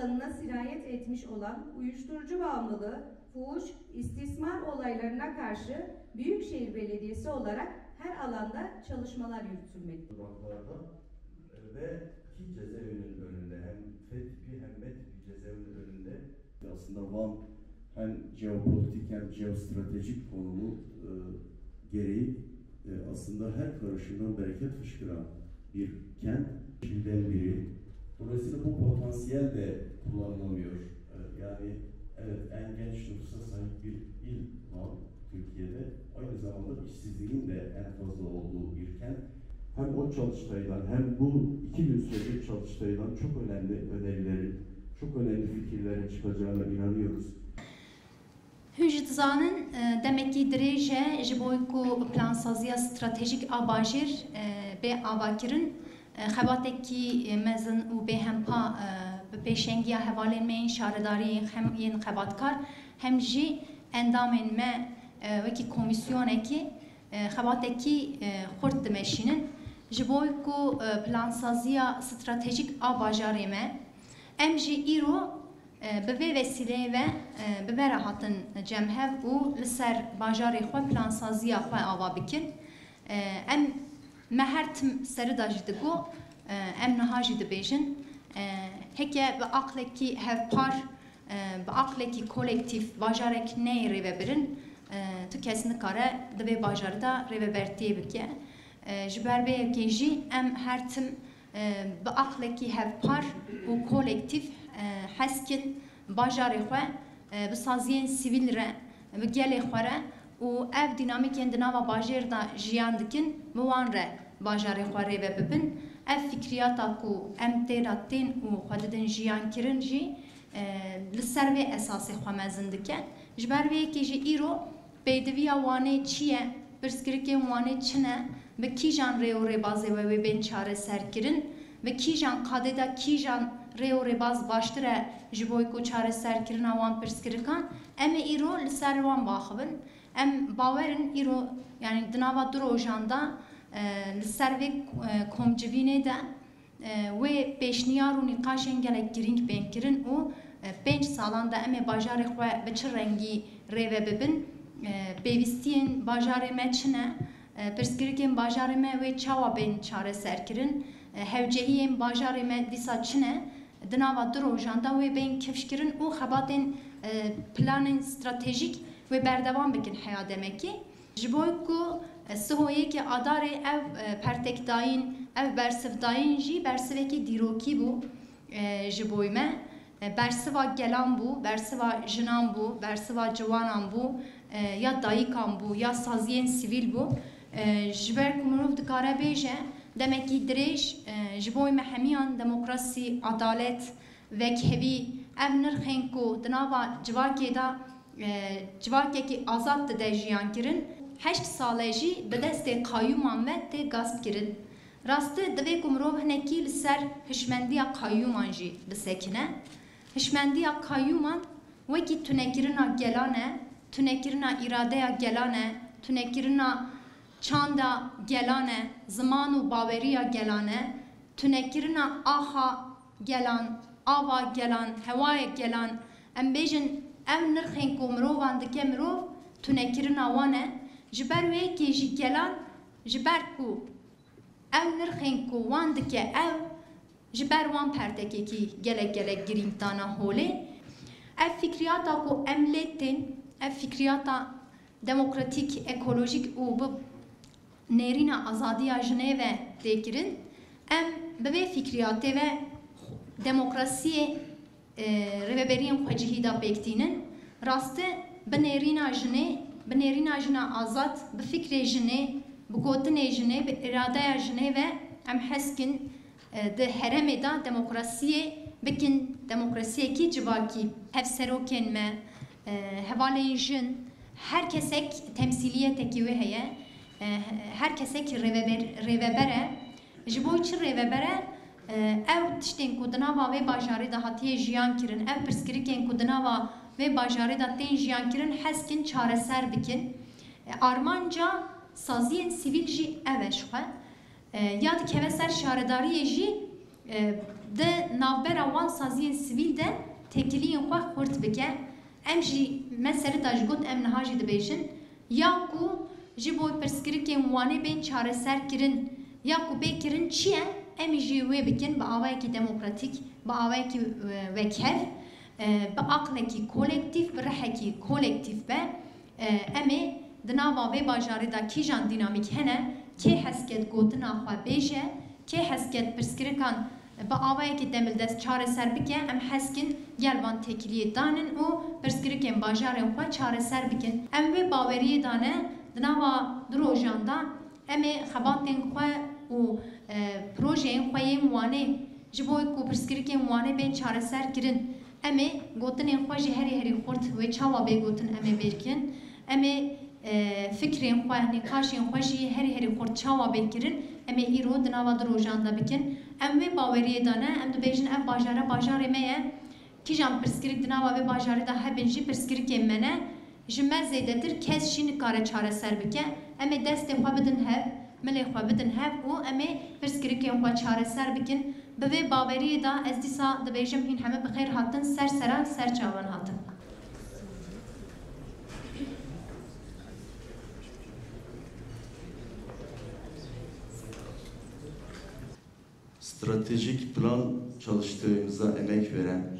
alanına sirayet etmiş olan uyuşturucu bağımlılığı, fuhuş, istismar olaylarına karşı Büyükşehir Belediyesi olarak her alanda çalışmalar yürütülmektedir. Ve iki cezaevinin önünde hem F tipi hem B tipi cezaevinin önünde aslında Van hem jeopolitik hem jeostratejik konumu gereği aslında her karışımdan bereket fışkıran bir kent içinden biri. Dolayısıyla bu potansiyel de kullanılamıyor. Yani evet en genç nüfusa sahip bir il var Türkiye'de. Aynı zamanda işsizliğin de en fazla olduğu bir kent. Hem o çalıştaydan hem bu 2 gün sürecek çalıştaydan çok önemli önerilerin, çok önemli fikirlerin çıkacağına inanıyoruz. Hüjdzanın demek ki direce jiboyku plansaziya stratejik abajir be avakirin xebateki mezin u be hempa peşengiya hevalenmeyin şaredari hem yen xebatkar hem ji endamên me wekî komisyonekî xebateki xurt dimeşînin ji bo ku plansaziya stratejik a bajarê me em jî îro bi vê vesileyê ve bi me re hatin cemhev û li ser bajarê xwe plansaziya xwe ava bikin. Em me her tim serê da jî digo em niha jî dibêjin heke bi aqlekî hevpar bi aqlekî kolektif bajarek neyê rêvebirin tu kes nikare di vê bajarê da rêvebertiyê bike. Ji ber vê yekê jî em her tim bi aqlekî hevpar û kolektif heskin bajarê xwe bi saziyên sivîl re bi gelê xwe re û ev dînamîkên di nava bajêr da jiyan dikin bi wan re bajarê xwe rêve bibin. Ev fikriyata ku em tê da tên û xwe didin jiyan kirin jî li ser vê esasê xwe mezin dike. Ji ber vê yekê jî îro pêdiviya wanê çi ye, pirsgirêkên wanê çi ne, bi kîjan rê û rêbazê we wê bên çareser kirin, bi kîjan qadê da kîjan rê û rêbaz baştir e ji bo ku çareserkirina wan pirsgirêkan em ê îro li ser wan baxibin. Em bawerin îro yani di nava du rojan da li ser vê komcivînê de wê pêşniyar û nîqaşên gelek girîng bên kirin û 5 salan da em ê bajarê xwe bi çi rengî rêve bibin. Pêwîstiyên bajarê me çi ne? Pirsgirêkên bajarê me wê çawa bên çareser kirin? Hewcehiyên bajarê me dîsa çi ne? Di nava du rojan da wê bên kevşkirin û xebatên planên stratejîk wê berdevam bikin heya demekî. Ji bo ku sihoyekê adarê ev pertekdayîn, ev bersivdayîn jî bersivekî dîrokî bû ji bo me. Bersiva gelan bû, bersiva jinan bû, bersiva ciwanan bû, ya dayîkan bû, ya saziyên sivîl bû. Ji ber ku mirov dikare bêje demek ki dirêj ji bo me hemiyan demokrasî, adalet, vekhevî ev nirxên ku di nava civakê da civakekî azad dide jiyan kirin 8 salê jî bi destê qayyûman ve tê gasp kirin. Rastî divê ku mirov hinekî li ser hişmendiya qayyûman jî bisekine. Hişmendiya qayyûman wekî tunekirina gelan e, tunekirina îradeya gelan e, tunekirina çanda gelan e, ziman û baweriya gelan e, tunekirina aha gelan, ava gelan, hewaya gelan. Em bêjin ev nirxên ku mirovan dike mirov tunekirina wan e. Ji ber wê yekê jî gelan ji ber ku ev nirxên ku wan dike ev ji ber wan pertekekî gelek gelek girîng dana holê. Ev fikriyata ku em lê tên, ev fikriyata demokratîk, ekolojik û bi nêrîna azadiya jinê ve tê kirin. Em bi vê fikriyatê ve demokrasiyê rêveberiyên xwe cihî da pêktînin. Rastî bi nêrîna jinê, bi nêrîna jina azad, bi fikrê jinê, bi gotinê jinê, bi îradeya jinê ve em heskin di heremê da demokrasiyê bikin demokrasiyekî civakî. Hevserokên me, hevalên jin, her kesek temsîliyetekî wê heye, her kesek rêveber e. Ji bo çi rêveber e? Ev tiştên ku di nava wê bajarê da hatiye jiyan kirin, ev pirsgirêkên ku di nava wê bajarê da tên jiyan kirin heskin çareser bikin. Armanca saziyên sivîl jî ev e ji xwe. Ya dikeve ser şaredariyê jî de navbera wan saziyên sivîl de têkiliyên xwe xurt bike. Em jî mesele da ji got em niha jî dibêjin ya ku ji bo pirsgirêkên wanê bên çareserkirin ya ku bêkirin çi ye em jî wê bikin bi awayekî demokratîk, bi awayekî wekhev, bi aqlekî kolektif, bi rihekî kolektif be em ê di nava vê bajarê da kîjan dînamîk hene, kê hesket gotina xwe bêje, kê hesket pirsgirêkan bi awayekî demildest çareser bike, em heskin gel van têkiliyê danin û pirsgirêkên bajarên xwe çareser bikin. Em vê baweriyê dane di nava du rojan da em ê xebatên xwe û projeyên xwe yên wanê ji bo ku pirsgirêkên wanê bên çareser kirin. Em ê gotinên xwe jî herî herî xurt wê çawa bê gotin em ê bêrkin. Em ê fikrên xwe, nîqaşên xwe jî herî herî xurt çawa bê kirin. Em ê îro di nava du rojan da bikin. Em vê baweriyê dane em dibêjin ev bajara bajarê me ye. Kîjan pirsgirêk di nava vê bajarê da hebin jî pirsgirêkên me ne. Ji me zêdetir kes jî nikare çareser bike. Em ê destê xwe bidin hev, milê xwe bidin hev û em ê pirsgirêkên xwe çareser bikin. Bi vê baweriyê da ez dîsa dibêjim hîn heme bi xêr hatin ser sera ser çavan hatin. Stratejik plan çalıştığımıza emek veren,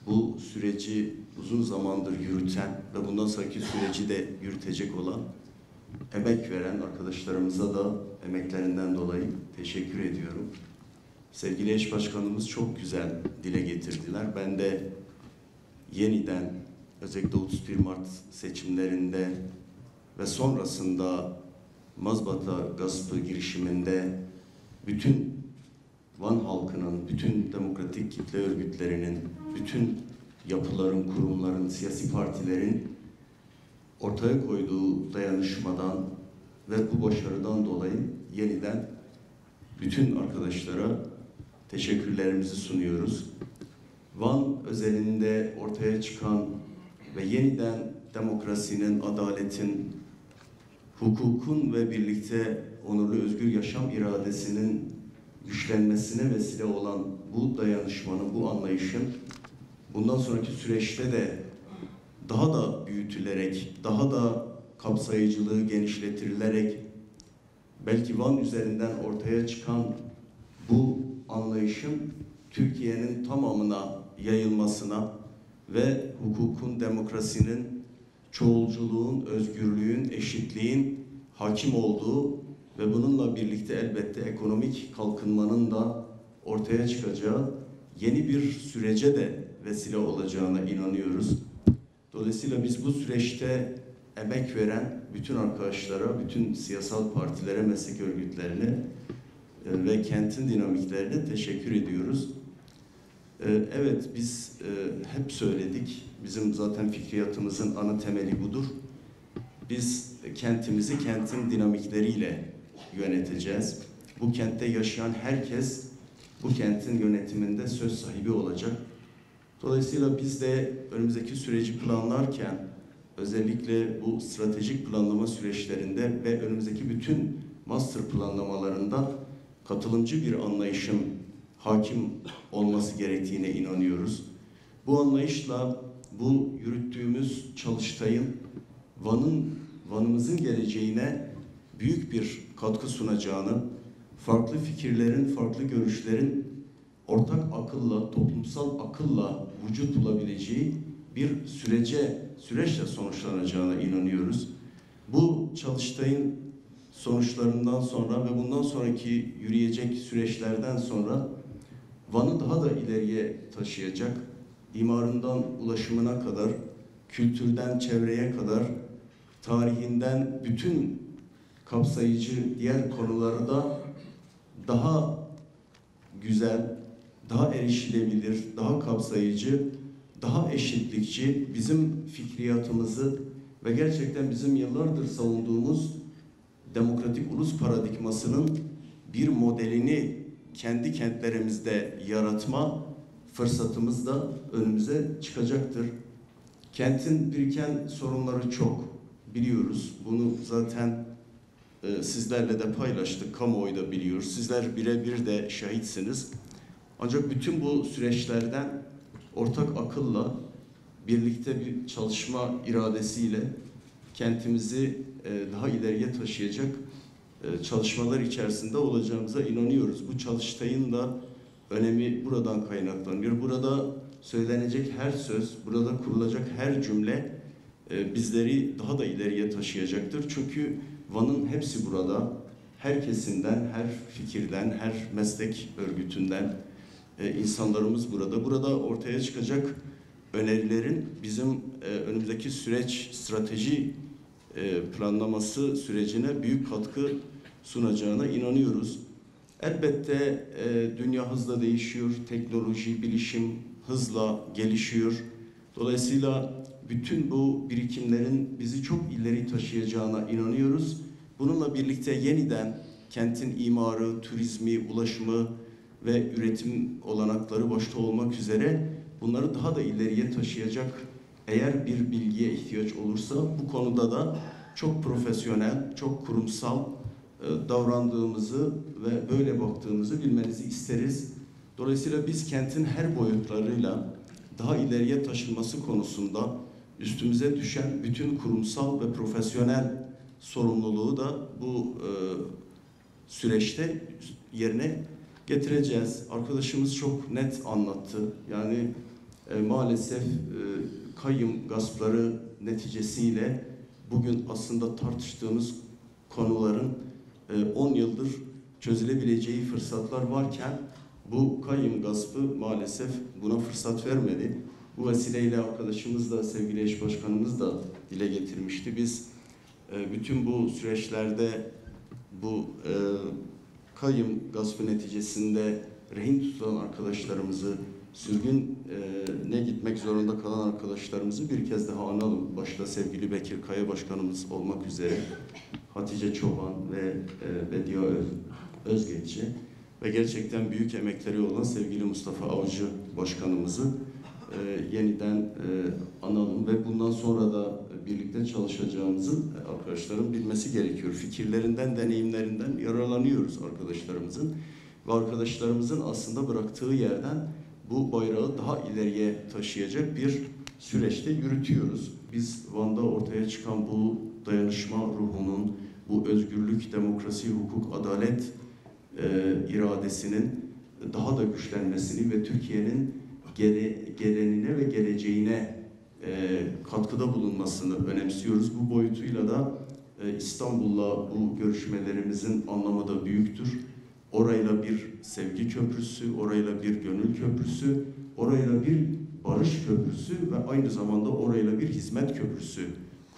bu süreci uzun zamandır yürüten ve bundan sonraki süreci de yürütecek olan, emek veren arkadaşlarımıza da emeklerinden dolayı teşekkür ediyorum. Sevgili eş başkanımız çok güzel dile getirdiler. Ben de yeniden özellikle 31 Mart seçimlerinde ve sonrasında mazbata gaspı girişiminde bütün Van halkının, bütün demokratik kitle örgütlerinin, bütün yapıların, kurumların, siyasi partilerin ortaya koyduğu dayanışmadan ve bu başarıdan dolayı yeniden bütün arkadaşlara teşekkürlerimizi sunuyoruz. Van özelinde ortaya çıkan ve yeniden demokrasinin, adaletin, hukukun ve birlikte onurlu özgür yaşam iradesinin güçlenmesine vesile olan bu dayanışmanın, bu anlayışın bundan sonraki süreçte de daha da büyütülerek, daha da kapsayıcılığı genişletilerek belki Van üzerinden ortaya çıkan bu anlayışın Türkiye'nin tamamına yayılmasına ve hukukun, demokrasinin, çoğulculuğun, özgürlüğün, eşitliğin hakim olduğu ve bununla birlikte elbette ekonomik kalkınmanın da ortaya çıkacağı yeni bir sürece de vesile olacağına inanıyoruz. Dolayısıyla biz bu süreçte emek veren bütün arkadaşlara, bütün siyasal partilere, meslek örgütlerine ve kentin dinamiklerine teşekkür ediyoruz. Evet, biz hep söyledik, bizim zaten fikriyatımızın ana temeli budur. Biz kentimizi kentin dinamikleriyle yöneteceğiz. Bu kentte yaşayan herkes bu kentin yönetiminde söz sahibi olacak. Dolayısıyla biz de önümüzdeki süreci planlarken özellikle bu stratejik planlama süreçlerinde ve önümüzdeki bütün master planlamalarında katılımcı bir anlayışın hakim olması gerektiğine inanıyoruz. Bu anlayışla bu yürüttüğümüz çalıştayın Van'ımızın geleceğine büyük bir katkı sunacağını, farklı fikirlerin, farklı görüşlerin ortak akılla, toplumsal akılla vücut bulabileceği bir süreçle sonuçlanacağına inanıyoruz. Bu çalıştayın sonuçlarından sonra ve bundan sonraki yürüyecek süreçlerden sonra Van'ı daha da ileriye taşıyacak, imarından ulaşımına kadar, kültürden çevreye kadar, tarihinden bütün kapsayıcı diğer konuları da daha güzel, daha erişilebilir, daha kapsayıcı, daha eşitlikçi bizim fikriyatımızı ve gerçekten bizim yıllardır savunduğumuz demokratik ulus paradigmasının bir modelini kendi kentlerimizde yaratma fırsatımız da önümüze çıkacaktır. Kentin biriken sorunları çok biliyoruz. Bunu zaten sizlerle de paylaştık, kamuoyu da biliyor. Sizler birebir de şahitsiniz. Ancak bütün bu süreçlerden ortak akılla, birlikte bir çalışma iradesiyle kentimizi daha ileriye taşıyacak çalışmalar içerisinde olacağımıza inanıyoruz. Bu çalıştayın da önemi buradan kaynaklanıyor. Burada söylenecek her söz, burada kurulacak her cümle bizleri daha da ileriye taşıyacaktır. Çünkü Van'ın hepsi burada. Her kesimden, her fikirden, her meslek örgütünden insanlarımız burada. Burada ortaya çıkacak önerilerin bizim önümüzdeki süreç, strateji planlaması sürecine büyük katkı sunacağına inanıyoruz. Elbette dünya hızla değişiyor, teknoloji, bilişim hızla gelişiyor. Dolayısıyla bütün bu birikimlerin bizi çok ileri taşıyacağına inanıyoruz. Bununla birlikte yeniden kentin imarı, turizmi, ulaşımı ve üretim olanakları başta olmak üzere bunları daha da ileriye taşıyacak eğer bir bilgiye ihtiyaç olursa bu konuda da çok profesyonel, çok kurumsal davrandığımızı ve böyle baktığımızı bilmenizi isteriz. Dolayısıyla biz kentin her boyutlarıyla daha ileriye taşınması konusunda üstümüze düşen bütün kurumsal ve profesyonel sorumluluğu da bu süreçte yerine getireceğiz. Arkadaşımız çok net anlattı. Yani maalesef kayyum gaspları neticesiyle bugün aslında tartıştığımız konuların 10 yıldır çözülebileceği fırsatlar varken bu kayyum gaspı maalesef buna fırsat vermedi. Bu vesileyle arkadaşımız da, sevgili eş başkanımız da dile getirmişti. Biz bütün bu süreçlerde bu kayyum gaspı neticesinde rehin tutulan arkadaşlarımızı, sürgüne gitmek zorunda kalan arkadaşlarımızı bir kez daha analım. Başta sevgili Bekir Kaya Başkanımız olmak üzere Hatice Çoban ve Bediye Özgeççi ve gerçekten büyük emekleri olan sevgili Mustafa Avcı Başkanımızı yeniden analım ve bundan sonra da birlikte çalışacağımızı arkadaşların bilmesi gerekiyor. Fikirlerinden, deneyimlerinden yararlanıyoruz arkadaşlarımızın ve arkadaşlarımızın aslında bıraktığı yerden bu bayrağı daha ileriye taşıyacak bir süreçte yürütüyoruz. Biz Van'da ortaya çıkan bu dayanışma ruhunun, bu özgürlük, demokrasi, hukuk, adalet iradesinin daha da güçlenmesini ve Türkiye'nin gelenine ve geleceğine katkıda bulunmasını önemsiyoruz. Bu boyutuyla da İstanbul'la bu görüşmelerimizin anlamı da büyüktür. Orayla bir sevgi köprüsü, orayla bir gönül köprüsü, orayla bir barış köprüsü ve aynı zamanda orayla bir hizmet köprüsü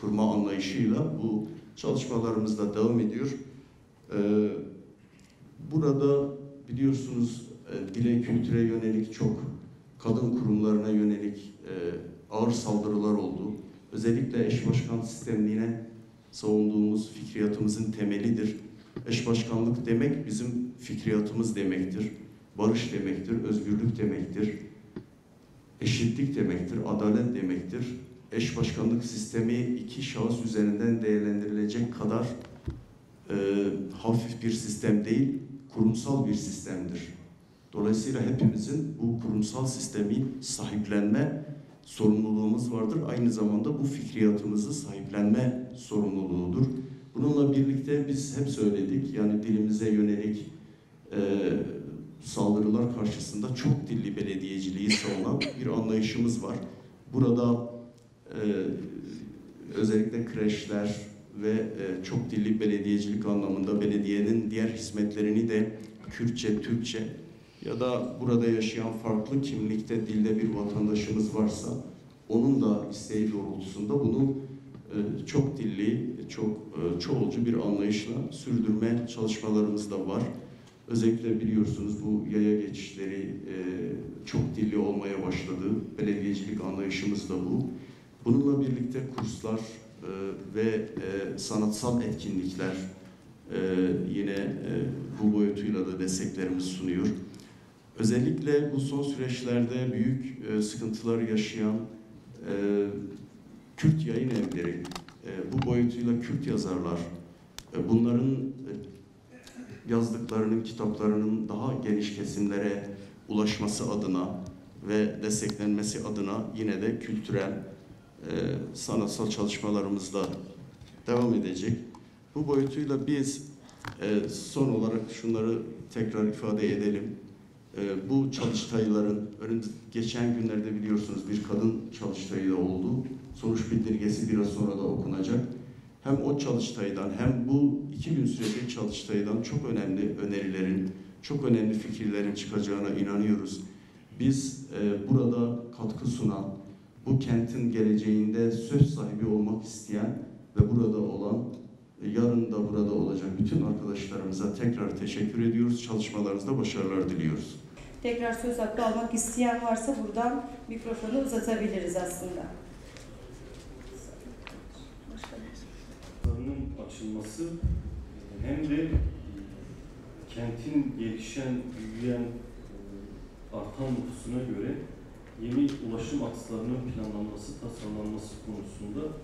kurma anlayışıyla bu çalışmalarımız da devam ediyor. Burada biliyorsunuz dile, kültüre yönelik çok kadın kurumlarına yönelik ağır saldırılar oldu. Özellikle eş başkan sistemliğine savunduğumuz fikriyatımızın temelidir. Eş başkanlık demek bizim fikriyatımız demektir. Barış demektir, özgürlük demektir, eşitlik demektir, adalet demektir. Eş başkanlık sistemi iki şahıs üzerinden değerlendirilecek kadar hafif bir sistem değil, kurumsal bir sistemdir. Dolayısıyla hepimizin bu kurumsal sistemi sahiplenme sorumluluğumuz vardır. Aynı zamanda bu fikriyatımızı sahiplenme sorumluluğudur. Bununla birlikte biz hep söyledik, yani dilimize yönelik saldırılar karşısında çok dilli belediyeciliği savunan bir anlayışımız var. Burada özellikle kreşler ve çok dilli belediyecilik anlamında belediyenin diğer hizmetlerini de Kürtçe, Türkçe ya da burada yaşayan farklı kimlikte, dilde bir vatandaşımız varsa onun da isteği doğrultusunda bunu çok dilli, çok çoğulcu bir anlayışla sürdürme çalışmalarımız da var. Özellikle biliyorsunuz bu yaya geçişleri çok dilli olmaya başladı. Belediyecilik anlayışımız da bu. Bununla birlikte kurslar ve sanatsal etkinlikler yine bu boyutuyla da desteklerimizi sunuyor. Özellikle bu son süreçlerde büyük sıkıntılar yaşayan Kürt yayın evleri, bu boyutuyla Kürt yazarlar, bunların yazdıklarının, kitaplarının daha geniş kesimlere ulaşması adına ve desteklenmesi adına yine de kültürel, sanatsal çalışmalarımızda devam edecek. Bu boyutuyla biz son olarak şunları tekrar ifade edelim. Bu çalıştayların, geçen günlerde biliyorsunuz bir kadın çalıştayı da oldu. Sonuç bildirgesi biraz sonra da okunacak. Hem o çalıştaydan hem bu 2 gün sürecek çalıştaydan çok önemli önerilerin, çok önemli fikirlerin çıkacağına inanıyoruz. Biz burada katkı sunan, bu kentin geleceğinde söz sahibi olmak isteyen ve burada olan, yarın da burada olacak bütün arkadaşlarımıza tekrar teşekkür ediyoruz. Çalışmalarınızda başarılar diliyoruz. Tekrar söz hakkı almak isteyen varsa buradan mikrofonu uzatabiliriz aslında. Açılması hem de kentin gelişen, büyüyen, artan nüfusuna göre yeni ulaşım akslarının planlanması, tasarlanması konusunda